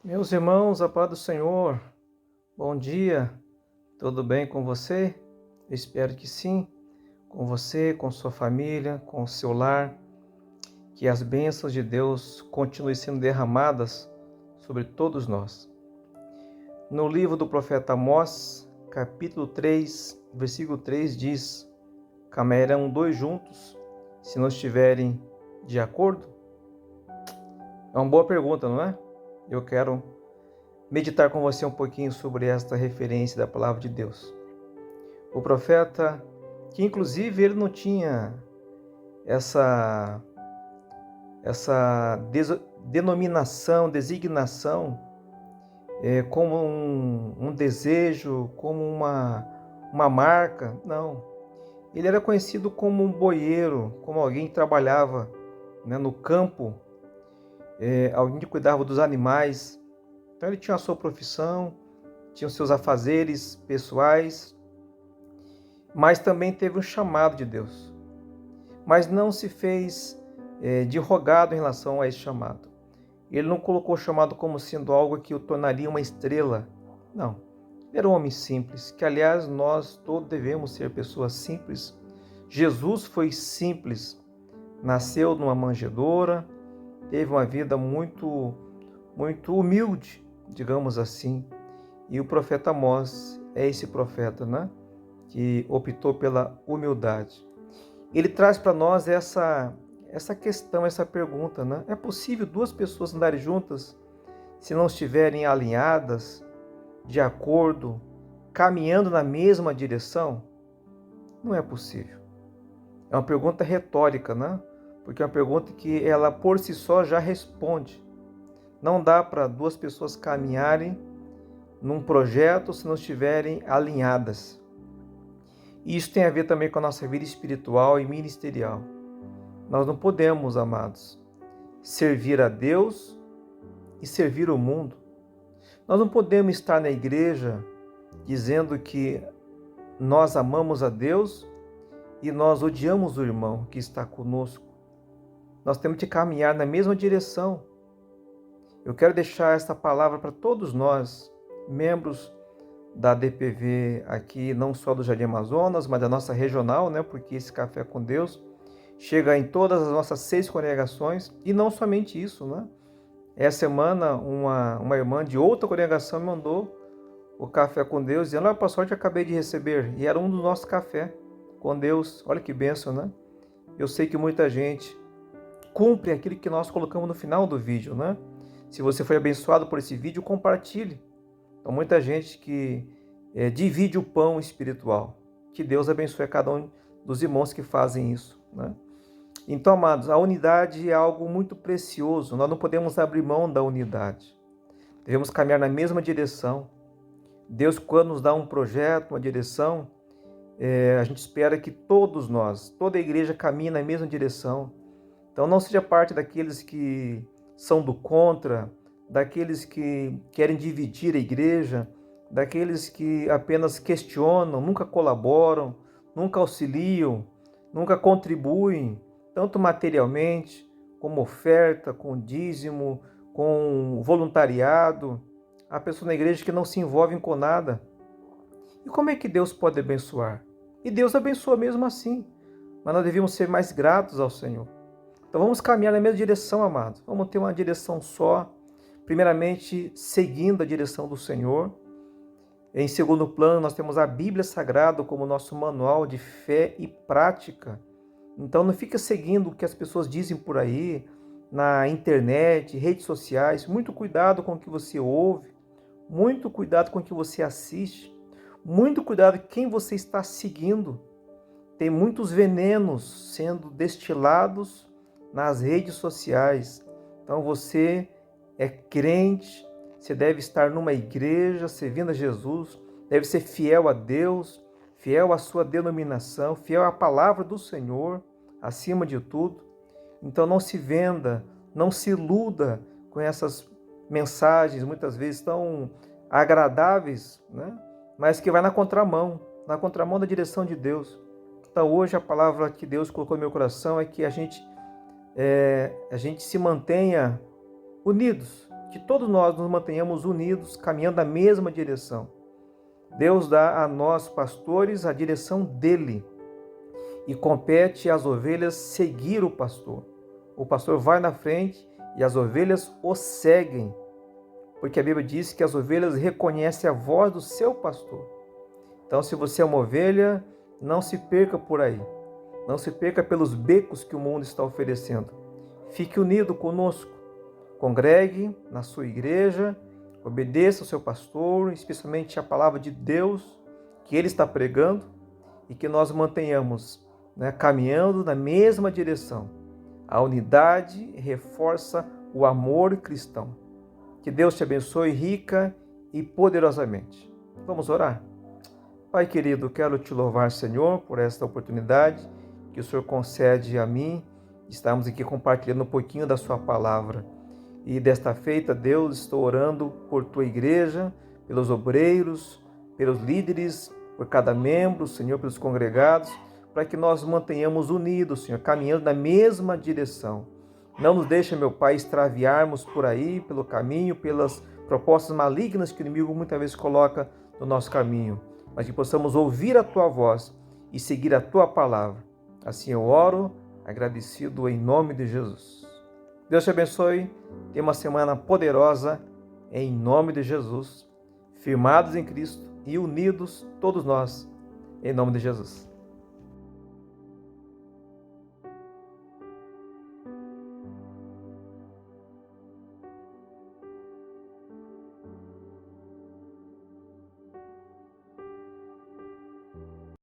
Meus irmãos, a paz do Senhor, bom dia, tudo bem com você? Eu espero que sim, com você, com sua família, com o seu lar, que as bênçãos de Deus continuem sendo derramadas sobre todos nós. No livro do profeta Amós, capítulo 3, versículo 3 diz: caminharão dois juntos, se não estiverem de acordo? É uma boa pergunta, não é? Eu quero meditar com você um pouquinho sobre esta referência da palavra de Deus. O profeta, que inclusive ele não tinha essa denominação, designação, como um desejo, como uma marca, não. Ele era conhecido como um boieiro, como alguém que trabalhava, né, no campo, alguém que cuidava dos animais. Então ele tinha a sua profissão, tinha os seus afazeres pessoais, mas também teve um chamado de Deus. Mas não se fez de rogado em relação a esse chamado. Ele não colocou o chamado como sendo algo que o tornaria uma estrela. Não. Ele era um homem simples, que aliás nós todos devemos ser pessoas simples. Jesus foi simples, nasceu numa manjedoura, teve uma vida muito humilde, digamos assim. E o profeta Amós é esse profeta, né? Que optou pela humildade. Ele traz para nós essa questão, essa pergunta, né? É possível duas pessoas andarem juntas se não estiverem alinhadas, de acordo, caminhando na mesma direção? Não é possível. É uma pergunta retórica, né? Porque é uma pergunta que ela por si só já responde. Não dá para duas pessoas caminharem num projeto se não estiverem alinhadas. E isso tem a ver também com a nossa vida espiritual e ministerial. Nós não podemos, amados, servir a Deus e servir o mundo. Nós não podemos estar na igreja dizendo que nós amamos a Deus e nós odiamos o irmão que está conosco. Nós temos que caminhar na mesma direção. Eu quero deixar esta palavra para todos nós, membros da DPV aqui, não só do Jardim Amazonas, mas da nossa regional, né? Porque esse Café com Deus chega em todas as nossas 6 congregações, e não somente isso, né? Essa semana, uma irmã de outra congregação me mandou o Café com Deus, dizendo: olha, pastor, eu acabei de receber, e era um do nosso Café com Deus. Olha que bênção, né? Eu sei que muita gente cumpre aquilo que nós colocamos no final do vídeo, né? Se você foi abençoado por esse vídeo, compartilhe. Então, muita gente que divide o pão espiritual. Que Deus abençoe a cada um dos irmãos que fazem isso, né? Então, amados, a unidade é algo muito precioso. Nós não podemos abrir mão da unidade. Devemos caminhar na mesma direção. Deus, quando nos dá um projeto, uma direção, a gente espera que todos nós, toda a igreja caminhe na mesma direção. Então, não seja parte daqueles que são do contra, daqueles que querem dividir a igreja, daqueles que apenas questionam, nunca colaboram, nunca auxiliam, nunca contribuem, tanto materialmente, como oferta, com dízimo, com voluntariado. Há pessoas na igreja que não se envolvem com nada. E como é que Deus pode abençoar? E Deus abençoa mesmo assim, mas nós devemos ser mais gratos ao Senhor. Então vamos caminhar na mesma direção, amados. Vamos ter uma direção só, primeiramente seguindo a direção do Senhor. Em segundo plano, nós temos a Bíblia Sagrada como nosso manual de fé e prática. Então não fica seguindo o que as pessoas dizem por aí, na internet, redes sociais. Muito cuidado com o que você ouve, muito cuidado com o que você assiste, muito cuidado com quem você está seguindo. Tem muitos venenos sendo destilados nas redes sociais. Então você é crente, você deve estar numa igreja, servindo a Jesus, deve ser fiel a Deus, fiel à sua denominação, fiel à palavra do Senhor, acima de tudo. Então não se venda, não se iluda com essas mensagens, muitas vezes tão agradáveis, né? Mas que vai na contramão da direção de Deus. Então hoje a palavra que Deus colocou no meu coração é que a gente se mantenha unidos, que todos nós nos mantenhamos unidos, caminhando na mesma direção. Deus dá a nós, pastores, a direção dele e compete às ovelhas seguir o pastor. O pastor vai na frente e as ovelhas o seguem, porque a Bíblia diz que as ovelhas reconhecem a voz do seu pastor. Então, se você é uma ovelha, não se perca por aí. Não se perca pelos becos que o mundo está oferecendo. Fique unido conosco. Congregue na sua igreja, obedeça ao seu pastor, especialmente a palavra de Deus que ele está pregando, e que nós mantenhamos, caminhando na mesma direção. A unidade reforça o amor cristão. Que Deus te abençoe rica e poderosamente. Vamos orar? Pai querido, quero te louvar, Senhor, por esta oportunidade que o Senhor concede a mim. Estamos aqui compartilhando um pouquinho da sua palavra. E desta feita, Deus, estou orando por tua igreja, pelos obreiros, pelos líderes, por cada membro, Senhor, pelos congregados, para que nós mantenhamos unidos, Senhor, caminhando na mesma direção. Não nos deixe, meu Pai, extraviarmos por aí, pelo caminho, pelas propostas malignas que o inimigo muitas vezes coloca no nosso caminho, mas que possamos ouvir a tua voz e seguir a tua palavra. Assim eu oro, agradecido em nome de Jesus. Deus te abençoe, tenha uma semana poderosa, em nome de Jesus, firmados em Cristo e unidos todos nós, em nome de Jesus.